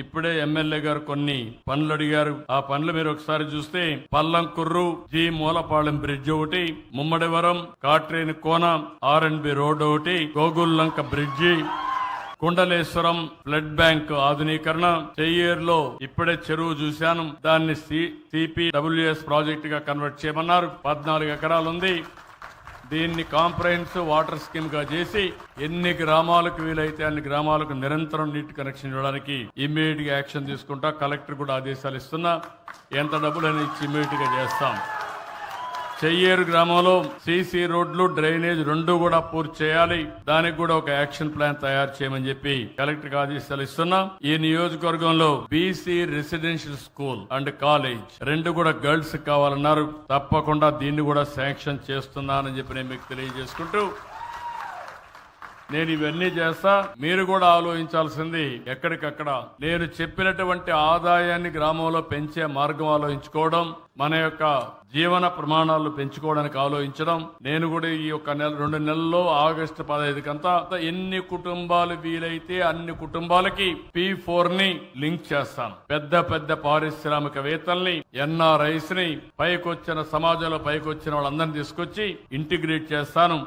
ఇప్పుడే ఎమ్మెల్యే గారు కొన్ని పనులు అడిగారు. ఆ పనులు మీరు ఒకసారి చూస్తే పల్లంకుర్రు జి మూలపాలెం బ్రిడ్జ్ ఒకటి, ముమ్మడివరం కాట్రేని కోన R&B రోడ్ ఒకటి, Gogullanka bridge, Kundaleswaram blood bank ఆధునీకరణ, చెయ్యేరులో ఇప్పుడే చెరువు చూశాను, దాన్ని CPWS ప్రాజెక్ట్ గా కన్వర్ట్ చేయమన్నారు. 14 ఎకరాలు ఉంది. దీన్ని కాంప్రహెన్సివ్ వాటర్ స్కీమ్ గా చేసి ఎన్ని గ్రామాలకు వీలైతే అన్ని గ్రామాలకు నిరంతరం నీటి కనెక్షన్ ఇవ్వడానికి ఇమ్మీడియట్ గా యాక్షన్ తీసుకుంటా. కలెక్టర్ కూడా ఆదేశాలు ఇస్తున్నా. ఎంత డబ్బులని ఇచ్చి ఇమ్మీడియట్ గా చేస్తాం. చెయ్యేరు గ్రామంలో సీసీ రోడ్లు, డ్రైనేజ్ 2 కూడా పూర్తి చేయాలి. దానికి కూడా ఒక యాక్షన్ ప్లాన్ తయారు చేయమని చెప్పి కలెక్టర్ ఆదేశాలు ఇస్తున్నాం. ఈ నియోజకవర్గంలో BC residential school and college 2 కూడా గర్ల్స్ కావాలన్నారు. తప్పకుండా దీన్ని కూడా శాంక్షన్ చేస్తున్నానని చెప్పి నేను మీకు తెలియజేసుకుంటూ, నేను ఇవన్నీ చేస్తా. మీరు కూడా ఆలోచించాల్సింది ఎక్కడికక్కడ నేను చెప్పినటువంటి ఆదాయాన్ని గ్రామంలో పెంచే మార్గం ఆలోచించుకోవడం, మన యొక్క జీవన ప్రమాణాలు పెంచుకోవడానికి ఆలోచించడం. నేను కూడా ఈ యొక్క 2 నెలల్లో ఆగస్టు 15 కంతా ఎన్ని కుటుంబాలు వీలైతే అన్ని కుటుంబాలకి P4 ని లింక్ చేస్తాను. పెద్ద పెద్ద పారిశ్రామికవేత్తల్ని, NRIs ని, పైకొచ్చిన సమాజంలో పైకొచ్చిన వాళ్ళందరినీ తీసుకొచ్చి ఇంటిగ్రేట్ చేస్తాను.